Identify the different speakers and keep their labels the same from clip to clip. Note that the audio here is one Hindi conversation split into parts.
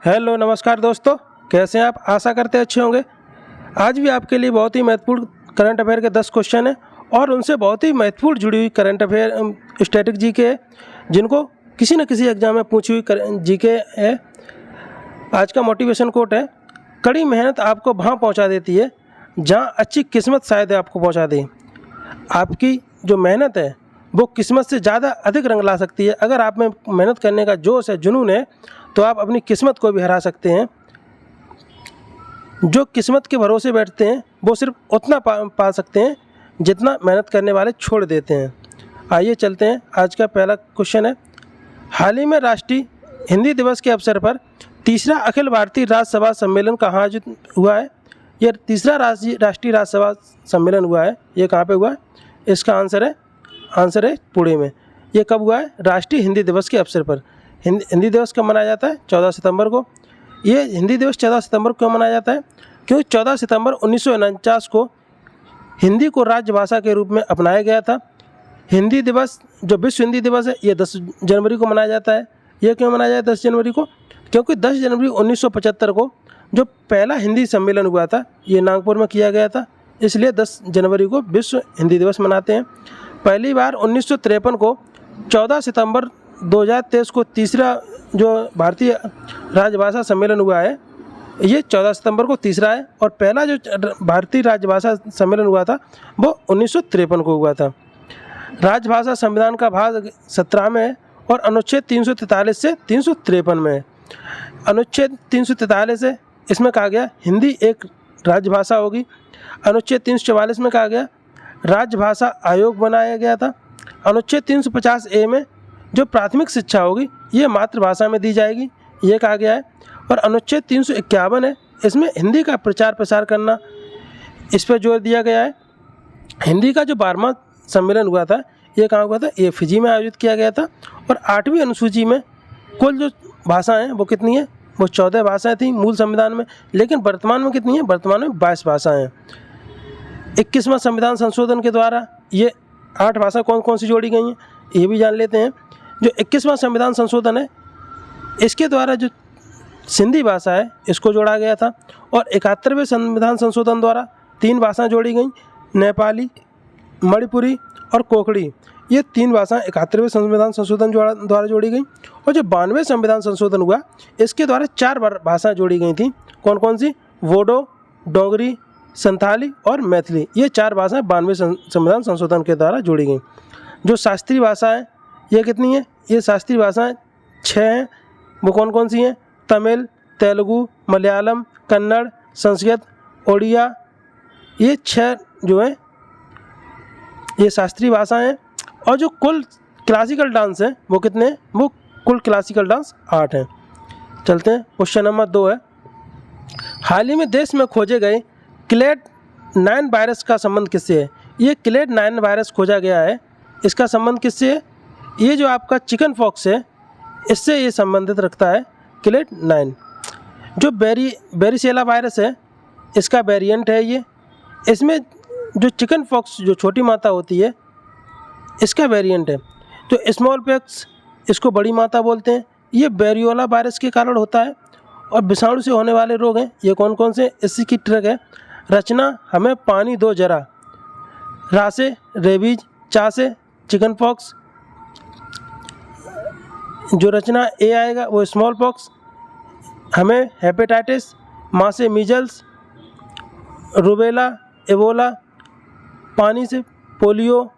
Speaker 1: हेलो नमस्कार दोस्तों, कैसे हैं आप? आशा करते अच्छे होंगे। आज भी आपके लिए बहुत ही महत्वपूर्ण करंट अफेयर के 10 क्वेश्चन हैं और उनसे बहुत ही महत्वपूर्ण जुड़ी हुई करंट अफेयर स्टैटिक जीके है, जिनको किसी न किसी एग्जाम में पूछी हुई जीके है। आज का मोटिवेशन कोट है, कड़ी मेहनत आपको वहाँ पहुँचा देती है जहाँ अच्छी किस्मत शायद आपको पहुँचा दे। आपकी जो मेहनत है वो किस्मत से ज़्यादा अधिक रंग ला सकती है। अगर आप में मेहनत करने का जोश है, जुनून है, तो आप अपनी किस्मत को भी हरा सकते हैं। जो किस्मत के भरोसे बैठते हैं वो सिर्फ उतना पा सकते हैं जितना मेहनत करने वाले छोड़ देते हैं। आइए चलते हैं। आज का पहला क्वेश्चन है, हाल ही में राष्ट्रीय हिंदी दिवस के अवसर पर तीसरा अखिल भारतीय राज्यसभा सम्मेलन कहाँ आयोजित हुआ है? यह तीसरा राष्ट्रीय राज्यसभा सम्मेलन हुआ है, ये कहाँ पे हुआ है? इसका आंसर है पुणे में। ये कब हुआ है? राष्ट्रीय हिंदी दिवस के अवसर पर। हिंदी दिवस कब मनाया जाता है? 14 सितंबर को। ये हिंदी दिवस 14 सितंबर को क्यों मनाया जाता है? क्योंकि 14 सितंबर 1949 को हिंदी को राजभाषा के रूप में अपनाया गया था। हिंदी दिवस, जो विश्व हिंदी दिवस है, ये 10 जनवरी को मनाया जाता है। ये क्यों मनाया जाता है 10 जनवरी को? क्योंकि 10 जनवरी 1975 को जो पहला हिंदी सम्मेलन हुआ था, ये नागपुर में किया गया था, इसलिए 10 जनवरी को विश्व हिंदी दिवस मनाते हैं। पहली बार 1953 को 14 सितंबर 2023 को तीसरा जो भारतीय राजभाषा सम्मेलन हुआ है, ये 14 सितंबर को तीसरा है। और पहला जो भारतीय राजभाषा सम्मेलन हुआ था वो 1953 को हुआ था। राजभाषा संविधान का भाग 17 में है और अनुच्छेद 343 से 353 में है। अनुच्छेद 343 है, इसमें कहा गया हिंदी एक राजभाषा होगी। अनुच्छेद 344 में कहा गया राजभाषा आयोग बनाया गया था। अनुच्छेद 350A में जो प्राथमिक शिक्षा होगी ये मातृभाषा में दी जाएगी, ये कहा गया है। और अनुच्छेद 351 है, इसमें हिंदी का प्रचार प्रसार करना, इस पर जोर दिया गया है। हिंदी का जो 12वां सम्मेलन हुआ था, ये कहाँ हुआ था? ये फिजी में आयोजित किया गया था। और 8वीं अनुसूची में कुल जो भाषाएँ वो कितनी है? वो 14 भाषाएँ थी मूल संविधान में, लेकिन वर्तमान में कितनी है? वर्तमान में 22 भाषाएँ हैं। 21वां संविधान संशोधन के द्वारा ये 8 भाषा कौन कौन सी जोड़ी गई हैं, ये भी जान लेते हैं। जो 21वां संविधान संशोधन है, इसके द्वारा जो सिंधी भाषा है इसको जोड़ा गया था। और 71वें संविधान संशोधन द्वारा 3 भाषाएं जोड़ी गई, नेपाली, मणिपुरी और कोंकणी। ये 3 भाषाएं 71वें संविधान संशोधन द्वारा जोड़ी गई। और जो 92वें संविधान संशोधन हुआ, इसके द्वारा 4 भाषाएं जोड़ी गई थी। कौन कौन सी? वोडो, डोगरी, संथाली और मैथिली। ये 4 भाषाएं 92वें संविधान संशोधन के द्वारा जोड़ी गई। जो शास्त्रीय भाषाएं, ये कितनी है? ये शास्त्रीय भाषाएं 6 हैं। वो कौन कौन सी हैं? तमिल, तेलुगु, मलयालम, कन्नड़, संस्कृत, ओडिया। ये 6 जो हैं ये शास्त्रीय भाषाएं हैं। और जो कुल क्लासिकल डांस हैं वो कितने हैं? वो कुल क्लासिकल डांस 8 हैं। चलते हैं, क्वेश्चन नंबर 2 है, हाल ही में देश में खोजे गए क्लेड 9 वायरस का संबंध किससे है? ये क्लेड 9 वायरस खोजा गया है, इसका संबंध किससे है? ये जो आपका चिकन पॉक्स है, इससे ये संबंधित रखता है क्लेड 9। जो बेरिसेला वायरस है, इसका वेरिएंट है ये। इसमें जो चिकन पॉक्स जो छोटी माता होती है, इसका वेरिएंट है। जो स्मॉल पॉक्स, इसको बड़ी माता बोलते हैं। ये वेरियोला वायरस के कारण होता है। और विषाणु से होने वाले रोग हैं, ये कौन कौन से? इसी की ट्रिक है, रचना हमें पानी दो जरा, रा से रेबीज, चा से चिकन पॉक्स, जो रचना ए आएगा वो स्मॉल पॉक्स, हमें हेपेटाइटिस, माँ से मीजल्स, रूबेला, एबोला, पानी से पोलियो,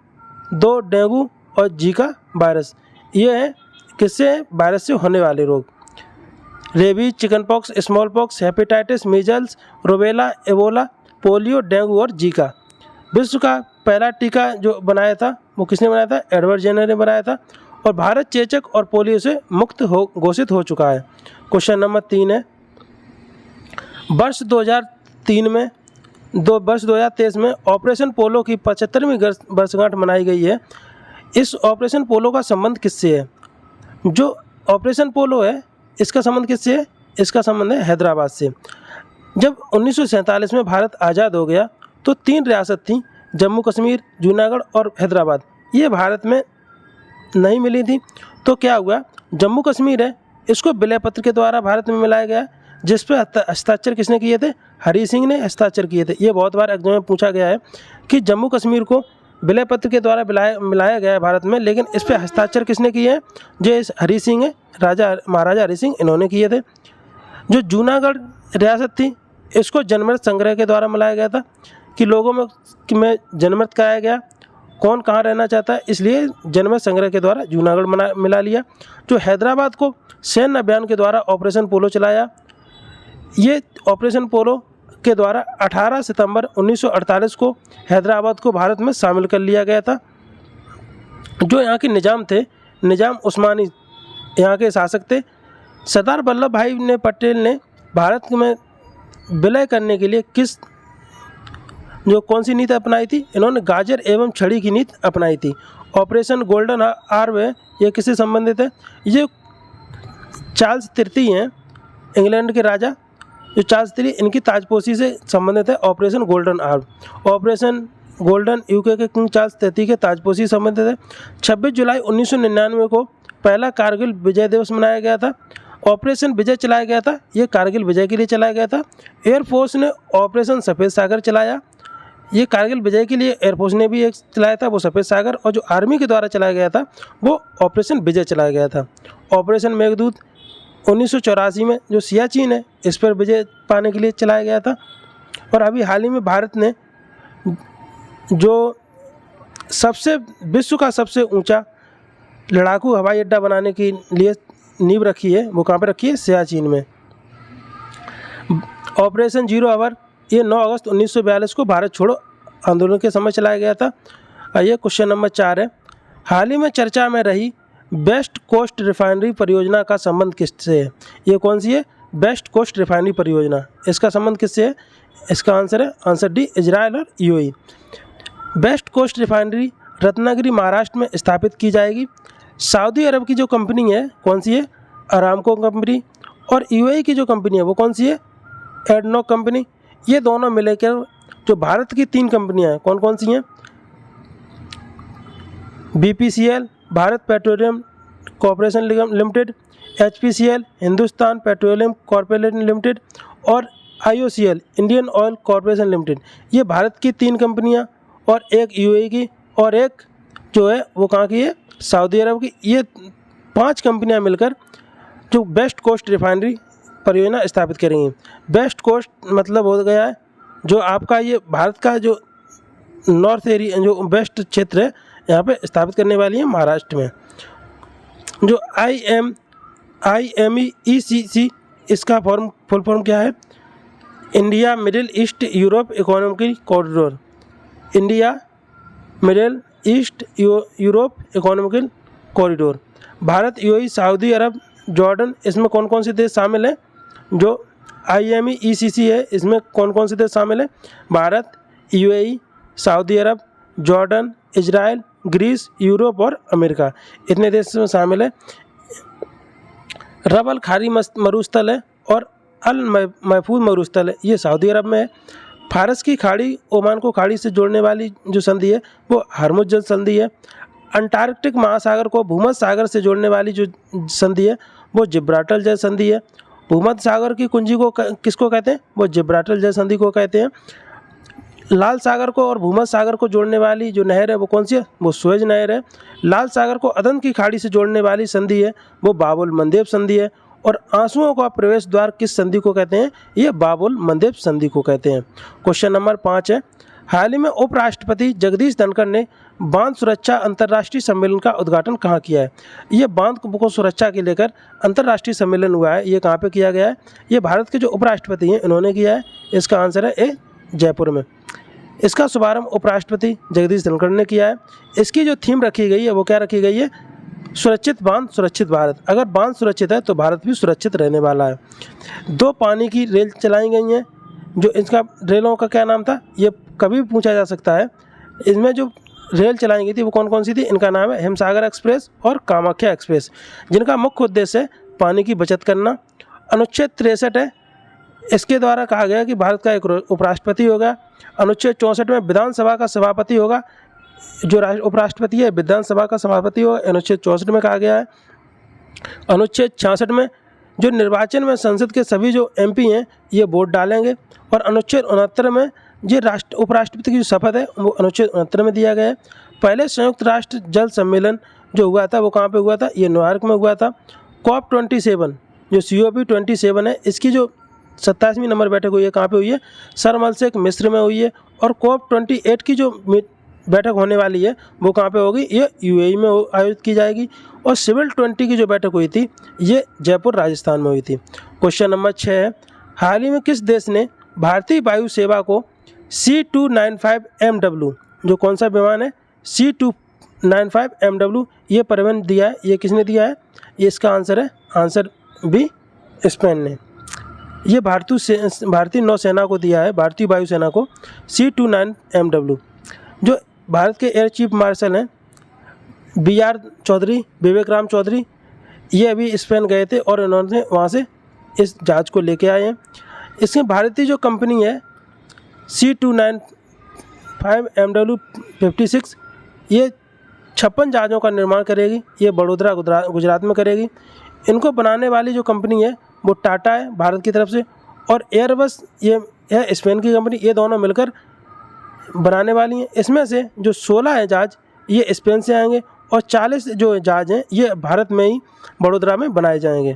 Speaker 1: 2 डेंगू और जीका वायरस। ये है किससे? वायरस से होने वाले रोग। Rabies, chicken pox, small pox, hepatitis, measles, rubella, Ebola, polio, dengue और जीका। विश्व का पहला टीका जो बनाया था वो किसने बनाया था? एडवर्ड जेनर ने बनाया था। और भारत चेचक और पोलियो से मुक्त घोषित हो चुका है। क्वेश्चन नंबर 3 है, वर्ष 2023 में ऑपरेशन पोलो की 75वीं वर्षगांठ मनाई गई है। इस ऑपरेशन पोलो का संबंध किससे है? जो ऑपरेशन पोलो है, इसका संबंध किससे है? इसका संबंध है हैदराबाद से। जब 1947 में भारत आज़ाद हो गया तो 3 रियासत थी, जम्मू कश्मीर, जूनागढ़ और हैदराबाद। ये भारत में नहीं मिली थी। तो क्या हुआ? जम्मू कश्मीर है, इसको विलय पत्र के द्वारा भारत में मिलाया गया, जिस पर हस्ताक्षर किसने किए थे? हरि सिंह ने हस्ताक्षर किए थे। ये बहुत बार एग्जाम में पूछा गया है कि जम्मू कश्मीर को विलय पत्र के द्वारा मिलाया गया है भारत में, लेकिन इस पर हस्ताक्षर किसने किए हैं? जो इस हरि सिंह है, महाराजा हरि सिंह, इन्होंने किए थे। जो जूनागढ़ रियासत थी, इसको जनमत संग्रह के द्वारा मिलाया गया था कि लोगों में जनमत कराया गया, कौन कहाँ रहना चाहता है, इसलिए जनमत संग्रह के द्वारा जूनागढ़ मिला लिया। जो हैदराबाद को सैन्य अभियान के द्वारा ऑपरेशन पोलो चलाया, ये ऑपरेशन पोलो के द्वारा 18 सितंबर 1948 को हैदराबाद को भारत में शामिल कर लिया गया था। जो यहाँ के निज़ाम थे, निज़ाम उस्मानी यहाँ के शासक थे। सरदार वल्लभ भाई पटेल ने भारत में विलय करने के लिए कौन सी नीति अपनाई थी? इन्होंने गाजर एवं छड़ी की नीति अपनाई थी। ऑपरेशन गोल्डन आर्म है, ये किससे संबंधित है? ये चार्ल्स तृतीय हैं, इंग्लैंड के राजा जो चार्ल्स तृतीय, इनकी ताजपोशी से संबंधित है operation golden arm. Operation golden UK के किंग चार्ल्स तृतीय के ताजपोशी से संबंधित है। 26 जुलाई 1999 को पहला कारगिल विजय दिवस मनाया गया था। ऑपरेशन विजय चलाया गया था, ये कारगिल विजय के लिए चलाया गया था। एयरफोर्स ने ऑपरेशन सफ़ेद सागर चलाया, ये कारगिल विजय के लिए एयरफोर्स ने भी एक चलाया था, वो सफ़ेद सागर। और जो आर्मी के द्वारा चलाया गया था वो ऑपरेशन विजय चलाया गया था। ऑपरेशन मेघदूत 1984 में जो सियाचिन है, इस पर विजय पाने के लिए चलाया गया था। और अभी हाल ही में भारत ने जो विश्व का सबसे ऊंचा लड़ाकू हवाई अड्डा बनाने के लिए नींव रखी है, वो कहाँ पर रखी है? सियाचिन में। ऑपरेशन जीरो आवर, ये 9 अगस्त 1942 को भारत छोड़ो आंदोलन के समय चलाया गया था। ये क्वेश्चन नंबर 4 है। हाल ही में चर्चा में रही वेस्ट कोस्ट रिफाइनरी परियोजना का संबंध किससे है? ये कौन सी है? वेस्ट कोस्ट रिफाइनरी परियोजना, इसका संबंध किससे है? इसका आंसर है आंसर डी, इजराइल और UAE. West coast refinery Ratnagiri Maharashtra में स्थापित की जाएगी। सऊदी अरब की जो कंपनी है, कौन सी है? Aramco company. और यूएई की जो कंपनी है वो कौन सी है? ADNOC company. ये दोनों मिलकर जो भारत की 3 कंपनियां हैं, कौन कौन सी हैं? BPCL, Bharat Petroleum Corporation Limited, HPCL, Hindustan Petroleum Corporation Limited, और IOCL, Indian Oil Corporation Limited. ये भारत की 3 कंपनियां, और एक यूएई की, और एक जो है वो कहाँ की है? सऊदी अरब की। ये 5 कंपनियां मिलकर जो वेस्ट कोस्ट रिफाइनरी परियोजना स्थापित करेंगी। वेस्ट कोस्ट मतलब हो गया है जो आपका ये भारत का जो नॉर्थ एरिया, जो वेस्ट क्षेत्र है, यहाँ पे स्थापित करने वाली है महाराष्ट्र में। जो IMECC, इसका फुल फॉर्म क्या है? India Middle East Europe Economic Corridor. India Middle East Europe Economic Corridor. Bharat, UAE, Saudi Arab, Jordan, इसमें कौन कौन से देश शामिल हैं? जो IMECC है, इसमें कौन कौन से देश शामिल हैं? Bharat, UAE, Saudi Arab, Jordan, Israel, Greece, Europe और अमेरिका, इतने देश में शामिल है। रब अल खारी मरुस्थल है और अल महफूज मरुस्थल है, ये सऊदी अरब में है। फारस की खाड़ी ओमान को खाड़ी से जोड़ने वाली जो संधि है वो हरमुज जल संधि है। अंटार्कटिक महासागर को भूमध्य सागर से जोड़ने वाली जो संधि है वो जिब्राल्टर जल संधि है। भूमध्य सागर की कुंजी को किसको कहते हैं? वो जिब्राल्टर जल संधि को कहते हैं। लाल सागर को और भूमध्य सागर को जोड़ने वाली जो नहर है वो कौन सी है? वो सुएज नहर है। लाल सागर को अदन की खाड़ी से जोड़ने वाली संधि है वो बाबुल मंदेब संधि है। और आंसुओं का प्रवेश द्वार किस संधि को कहते हैं? ये बाबुल मंदेब संधि को कहते हैं। क्वेश्चन नंबर 5 है। हाल ही में उपराष्ट्रपति जगदीश धनखड़ ने बांध सुरक्षा अंतर्राष्ट्रीय सम्मेलन का उद्घाटन कहाँ किया है? ये बांध को सुरक्षा के लेकर अंतर्राष्ट्रीय सम्मेलन हुआ है, ये कहाँ पे किया गया है? ये भारत के जो उपराष्ट्रपति हैं इन्होंने किया है। इसका आंसर है ए, जयपुर में। इसका शुभारंभ उपराष्ट्रपति जगदीश धनखड़ ने किया है। इसकी जो थीम रखी गई है वो क्या रखी गई है? सुरक्षित बांध सुरक्षित भारत। अगर बांध सुरक्षित है तो भारत भी सुरक्षित रहने वाला है। 2 पानी की रेल चलाई गई हैं, जो इसका रेलों का क्या नाम था ये कभी भी पूछा जा सकता है। इसमें जो रेल चलाई गई थी वो कौन कौन सी थी? इनका नाम है हिमसागर एक्सप्रेस और कामाख्या एक्सप्रेस, जिनका मुख्य उद्देश्य है पानी की बचत करना। अनुच्छेद 63 है, इसके द्वारा कहा गया कि भारत का एक उपराष्ट्रपति होगा। अनुच्छेद 64 में विधानसभा का सभापति होगा, जो उपराष्ट्रपति है विधानसभा का सभापति होगा, अनुच्छेद 64 में कहा गया है। अनुच्छेद 66 में जो निर्वाचन में संसद के सभी जो MP हैं ये वोट डालेंगे। और अनुच्छेद 69 में ये उपराष्ट्रपति की जो शपथ है वो अनुच्छेद 69 में दिया गया है। पहले संयुक्त राष्ट्र जल सम्मेलन जो हुआ था वो कहाँ पे हुआ था, ये न्यूयॉर्क में हुआ था। COP27 जो COP27 है इसकी जो 27वीं नंबर बैठक हुई है कहाँ पे हुई है, शर्म एल शेख मिस्र में हुई है। और COP28 की जो बैठक होने वाली है वो कहाँ पे होगी, ये UAE में आयोजित की जाएगी। और सिविल 20 की जो बैठक हुई थी ये जयपुर राजस्थान में हुई थी। क्वेश्चन नंबर 6 है, हाल ही में किस देश ने भारतीय वायु सेवा को C295MW जो कौन सा विमान है C295MW ये परिवहन दिया है, ये किसने दिया है, ये इसका आंसर है आंसर बी स्पेन ने। ये भारतीय नौसेना को दिया है, भारतीय वायुसेना को C29MW। जो भारत के एयर चीफ मार्शल हैं BR चौधरी, विवेक राम चौधरी, ये अभी स्पेन गए थे और इन्होंने वहाँ से इस जहाज़ को लेके आए हैं। इसमें भारतीय जो कंपनी है C295MW 56 ये 56 जहाज़ों का निर्माण करेगी। ये बड़ोदरा गुजरात में करेगी। इनको बनाने वाली जो कंपनी है वो टाटा है भारत की तरफ से, और एयरबस ये है स्पेन की कंपनी। ये दोनों मिलकर बनाने वाली हैं। इसमें से जो 16 है जहाज़ ये स्पेन से आएंगे और 40 जो जहाज़ हैं ये भारत में ही बड़ोदरा में बनाए जाएंगे।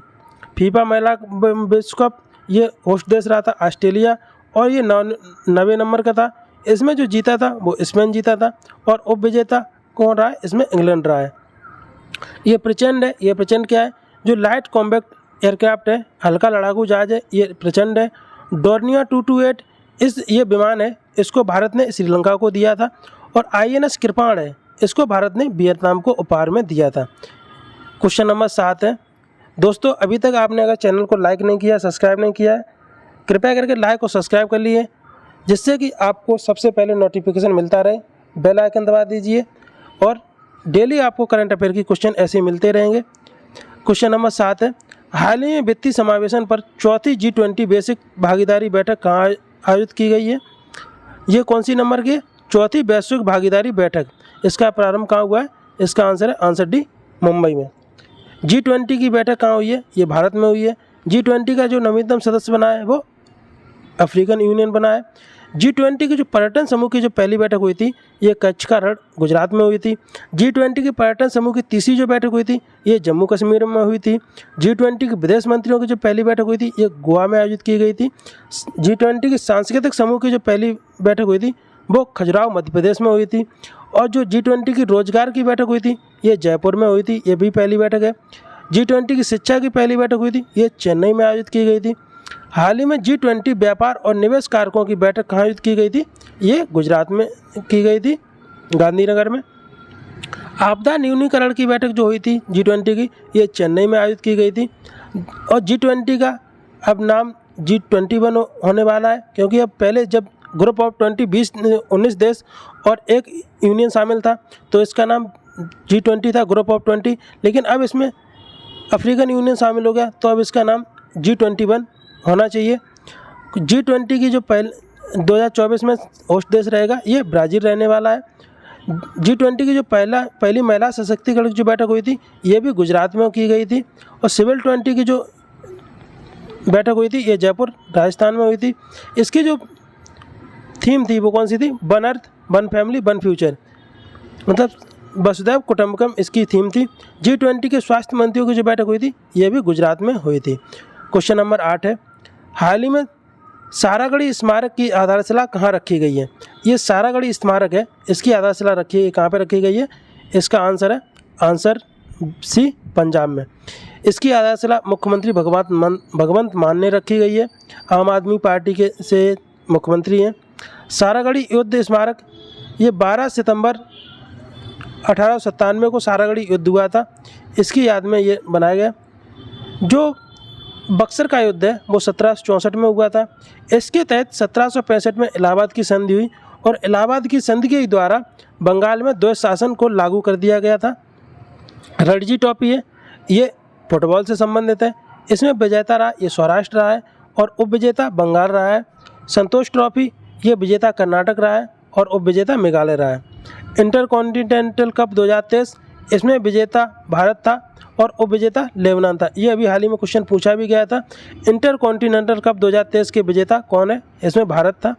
Speaker 1: फीफा महिला विश्व कप ये होस्ट देश रहा था ऑस्ट्रेलिया, और ये 90 नंबर का था। इसमें जो जीता था वो स्पेन जीता था, और उपविजेता कौन रहा है, इसमें इंग्लैंड रहा है। ये प्रचंड है, ये प्रचंड क्या है, जो लाइट कॉम्बैक्ट एयरक्राफ्ट है, हल्का लड़ाकू जहाज है, ये प्रचंड है। डोर्नियर 228 ये विमान है, इसको भारत ने श्रीलंका को दिया था। और INS कृपाण है, इसको भारत ने वियतनाम को उपहार में दिया था। क्वेश्चन नंबर 7 है, दोस्तों अभी तक आपने अगर चैनल को लाइक नहीं किया, सब्सक्राइब नहीं किया है, कृपया करके लाइक और सब्सक्राइब कर लिए, जिससे कि आपको सबसे पहले नोटिफिकेशन मिलता रहे। बेल आइकन दबा दीजिए और डेली आपको करंट अफेयर की क्वेश्चन ऐसे मिलते रहेंगे। क्वेश्चन नंबर 7 है, हाल ही में वित्तीय समावेशन पर चौथी G20 बेसिक भागीदारी बैठक कहाँ आयोजित की गई है, ये कौन सी नंबर की है, चौथी वैश्विक भागीदारी बैठक। इसका प्रारंभ कहाँ हुआ है, इसका आंसर है आंसर डी मुंबई में। G20 की बैठक कहाँ हुई है, ये भारत में हुई है। G20 का जो नवीनतम सदस्य बना है वो अफ्रीकन यूनियन बना है। G20 की जो पर्यटन समूह की जो पहली बैठक हुई थी ये कच्छ का रण गुजरात में हुई थी। G20 की पर्यटन समूह की तीसरी जो बैठक हुई थी ये जम्मू कश्मीर में हुई थी। G20 की विदेश मंत्रियों की जो पहली बैठक हुई थी ये गोवा में आयोजित की गई थी। G20 की सांस्कृतिक समूह की जो पहली बैठक हुई थी वो खजुराहो मध्य प्रदेश में हुई थी। और जो G20 की रोजगार की बैठक हुई थी ये जयपुर में हुई थी, ये भी पहली बैठक है। G20 की शिक्षा की पहली बैठक हुई थी ये चेन्नई में आयोजित की गई थी। हाल ही में G20 व्यापार और निवेश कारकों की बैठक कहाँ आयोजित की गई थी, ये गुजरात में की गई थी, गांधीनगर में। आपदा न्यूनीकरण की बैठक जो हुई थी G20 की ये चेन्नई में आयोजित की गई थी। और G20 का अब नाम G21 होने वाला है, क्योंकि अब पहले जब ग्रुप ऑफ 19 देश और एक यूनियन शामिल था तो इसका नाम G20 था, ग्रुप ऑफ 20, लेकिन अब इसमें अफ्रीकन यूनियन शामिल हो गया तो अब इसका नाम G21 होना चाहिए। G20 की जो 2024 में होस्ट देश रहेगा ये ब्राज़ील रहने वाला है। G20 की जो पहली महिला सशक्तिकरण की जो बैठक हुई थी ये भी गुजरात में की गई थी। और सिविल 20 की जो बैठक हुई थी ये जयपुर राजस्थान में हुई थी। इसकी जो थीम थी वो कौन सी थी, one earth one family one future, मतलब वसुधैव कुटुंबकम इसकी थीम थी। G20 के स्वास्थ्य मंत्रियों की जो बैठक हुई थी ये भी गुजरात में हुई थी। क्वेश्चन नंबर 8 है, हाल ही में सारागढ़ी स्मारक की आधारशिला कहाँ रखी गई है, ये सारागढ़ी स्मारक है, इसकी आधारशिला रखी है, कहाँ पर रखी गई है, इसका आंसर है आंसर सी पंजाब में। इसकी आधारशिला मुख्यमंत्री भगवंत मान ने रखी गई है, आम आदमी पार्टी के से मुख्यमंत्री हैं। सारागढ़ी युद्ध स्मारक ये 12 सितंबर 1897 को सारागढ़ी युद्ध हुआ था, इसकी याद में ये बनाया गया। जो बक्सर का युद्ध है वो 1764 में हुआ था। इसके तहत 1765 में इलाहाबाद की संधि हुई और इलाहाबाद की संधि के द्वारा बंगाल में द्वैध शासन को लागू कर दिया गया था। रणजी ट्रॉफी है ये फुटबॉल से संबंधित है, इसमें विजेता रहा ये सौराष्ट्र रहा है और उपविजेता बंगाल रहा है। संतोष ट्रॉफी ये विजेता कर्नाटक रहा है और उपविजेता मेघालय रहा है। इंटरकॉन्टिनेंटल कप 2023 इसमें विजेता भारत था और उपविजेता लेबनान था। ये अभी हाल ही में क्वेश्चन पूछा भी गया था। इंटरकॉन्टिनेंटल कप 2023 के विजेता कौन है? इसमें भारत था।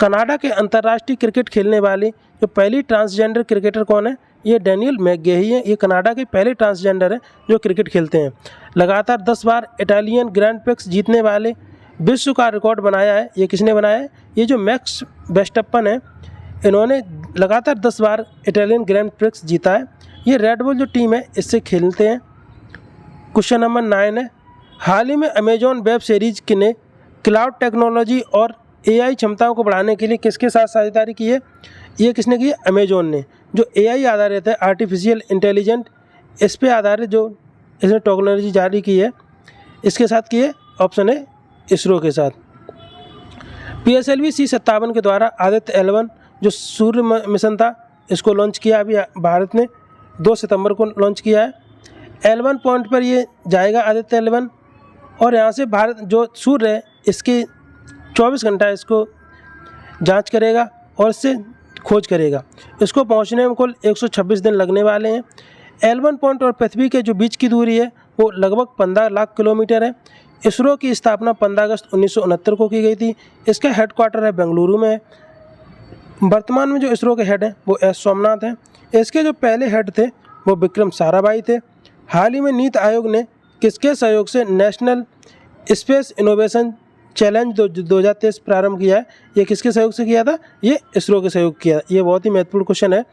Speaker 1: कनाडा के अंतर्राष्ट्रीय क्रिकेट खेलने वाली जो पहली ट्रांसजेंडर क्रिकेटर कौन है? ये डैनियल मैकगेही है। ये कनाडा के पहले ट्रांसजेंडर हैं जो क्रिकेट खेलते हैं। लगातार 10 बार इटालियन ग्रैंड प्रिक्स जीतने वाले विश्व का रिकॉर्ड बनाया है। ये किसने बनाया है? ये जो मैक्स वर्स्टैपेन है, इन्होंने लगातार 10 बार इटालियन ग्रैंड प्रिक्स जीता है। ये रेड बुल जो टीम है इससे खेलते हैं। क्वेश्चन नंबर 9 है, हाल ही में अमेजॉन वेब सीरीज ने क्लाउड टेक्नोलॉजी और AI क्षमताओं को बढ़ाने के लिए किसके साथ साझेदारी की है? ये किसने की है? अमेजॉन ने। जो AI आधारित है, आर्टिफिशियल इंटेलिजेंट, इस पे आधारित जो इसने टेक्नोलॉजी जारी की है, इसके साथ की है। ऑप्शन है इसरो के साथ। PSLV C57 के द्वारा आदित्य L1 जो सूर्य मिशन था, इसको लॉन्च किया अभी भारत ने 2 सितंबर को लॉन्च किया है। L1 पॉइंट पर ये जाएगा आदित्य L1, और यहाँ से भारत जो सूर्य है इसके 24 घंटा इसको जांच करेगा और इससे खोज करेगा। इसको पहुँचने में कुल 126 दिन लगने वाले हैं। L1 पॉइंट और पृथ्वी के जो बीच की दूरी है वो लगभग 15 लाख किलोमीटर है। इसरो की स्थापना 15 अगस्त 1969 को की गई थी। इसका हेडक्वार्टर है बेंगलुरु में। वर्तमान में जो इसरो के हेड हैं वो एस सोमनाथ हैं। इसके जो पहले हेड थे वो विक्रम साराभाई थे। हाल ही में नीति आयोग ने किसके सहयोग से नेशनल स्पेस इनोवेशन चैलेंज 2023 प्रारंभ किया है? ये किसके सहयोग से किया था? ये इसरो के सहयोग किया। ये बहुत ही महत्वपूर्ण क्वेश्चन है,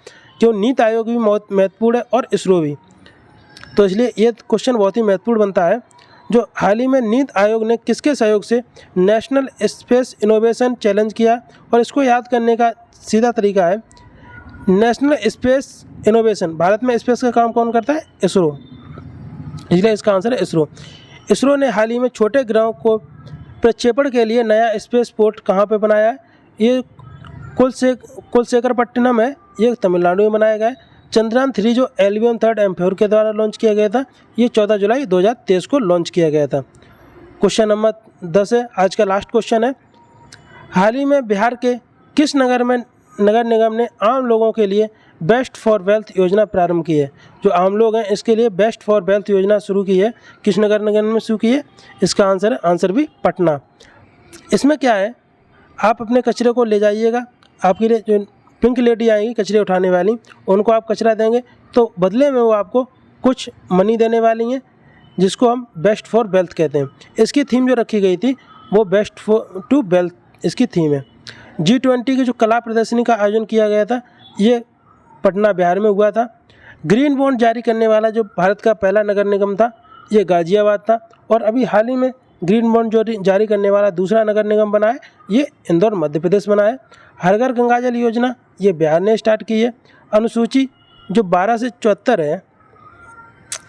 Speaker 1: जो नीति आयोग भी बहुत महत्वपूर्ण है और इसरो भी, तो इसलिए ये क्वेश्चन बहुत ही महत्वपूर्ण बनता है। जो हाल ही में नीति आयोग ने किसके सहयोग से नेशनल स्पेस इनोवेशन चैलेंज किया, और इसको याद करने का सीधा तरीका है, नेशनल स्पेस इनोवेशन, भारत में स्पेस का काम कौन करता है? इसरो। इसलिए इसका आंसर है इसरो। इसरो ने हाल ही में छोटे ग्रहों को प्रक्षेपण के लिए नया स्पेस पोर्ट कहाँ पे बनाया है? ये कुलशेखरपट्टनम है, ये तमिलनाडु में बनाया गया है। चंद्रयान 3 जो LVM 3 M4 के द्वारा लॉन्च किया गया था, ये 14 जुलाई 2023 को लॉन्च किया गया था। क्वेश्चन नंबर 10 है, आज का लास्ट क्वेश्चन है, हाल ही में बिहार के किस नगर निगम ने आम लोगों के लिए बेस्ट फॉर वेल्थ योजना प्रारंभ की है? जो आम लोग हैं इसके लिए बेस्ट फॉर वेल्थ योजना शुरू की है। किस नगर निगम में शुरू की है? इसका आंसर है आंसर भी पटना। इसमें क्या है, आप अपने कचरे को ले जाइएगा, आपके लिए जो पिंक लेडी आएंगी कचरे उठाने वाली, उनको आप कचरा देंगे तो बदले में वो आपको कुछ मनी देने वाली हैं, जिसको हम बेस्ट फॉर वेल्थ कहते हैं। इसकी थीम जो रखी गई थी वो बेस्ट फॉर टू वेल्थ इसकी थीम है। G20 की जो कला प्रदर्शनी का आयोजन किया गया था, ये पटना बिहार में हुआ था। ग्रीन बॉन्ड जारी करने वाला जो भारत का पहला नगर निगम था, ये गाजियाबाद था। और अभी हाल ही में ग्रीन बॉन्ड जो जारी करने वाला दूसरा नगर निगम बना है, ये इंदौर मध्य प्रदेश बना है। हर घर गंगा जल योजना ये बिहार ने स्टार्ट की है। अनुसूची जो 12 से 74 है,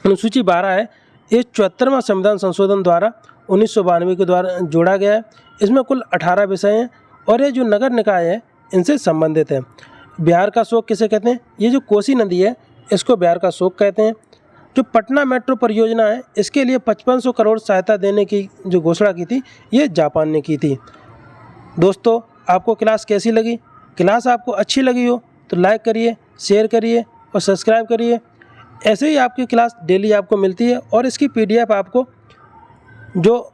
Speaker 1: अनुसूची 12 है, ये 74वां संविधान संशोधन द्वारा 1992 के द्वारा जोड़ा गया है। इसमें कुल 18 विषय हैं और ये जो नगर निकाय है इनसे संबंधित है। बिहार का शोक किसे कहते हैं? ये जो कोसी नदी है इसको बिहार का शोक कहते हैं। जो पटना मेट्रो परियोजना है इसके लिए 5500 करोड़ सहायता देने की जो घोषणा की थी, ये जापान ने की थी। दोस्तों, आपको क्लास कैसी लगी? क्लास आपको अच्छी लगी हो तो लाइक करिए, शेयर करिए और सब्सक्राइब करिए। ऐसे ही आपकी क्लास डेली आपको मिलती है और इसकी PDF आपको जो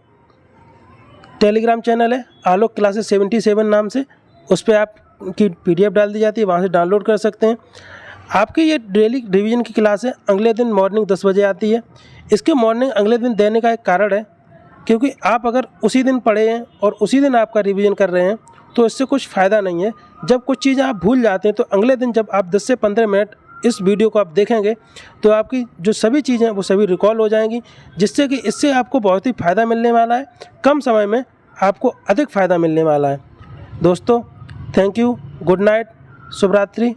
Speaker 1: टेलीग्राम चैनल है आलोक क्लासेस 77 नाम से, उस पर आपकी PDF डाल दी जाती है, वहाँ से डाउनलोड कर सकते हैं। आपकी ये डेली रिवीजन की क्लास है, अगले दिन मॉर्निंग 10 बजे आती है। इसके मॉर्निंग अगले दिन देने का एक कारण है, क्योंकि आप अगर उसी दिन पढ़े हैं और उसी दिन आपका रिवीजन कर रहे हैं तो इससे कुछ फ़ायदा नहीं है। जब कुछ चीज़ें आप भूल जाते हैं तो अगले दिन जब आप 10 से 15 मिनट इस वीडियो को आप देखेंगे तो आपकी जो सभी चीज़ें हैं वो सभी रिकॉल हो जाएंगी, जिससे कि इससे आपको बहुत ही फ़ायदा मिलने वाला है। कम समय में आपको अधिक फ़ायदा मिलने वाला है। दोस्तों, थैंक यू, गुड नाइट, शुभ रात्रि।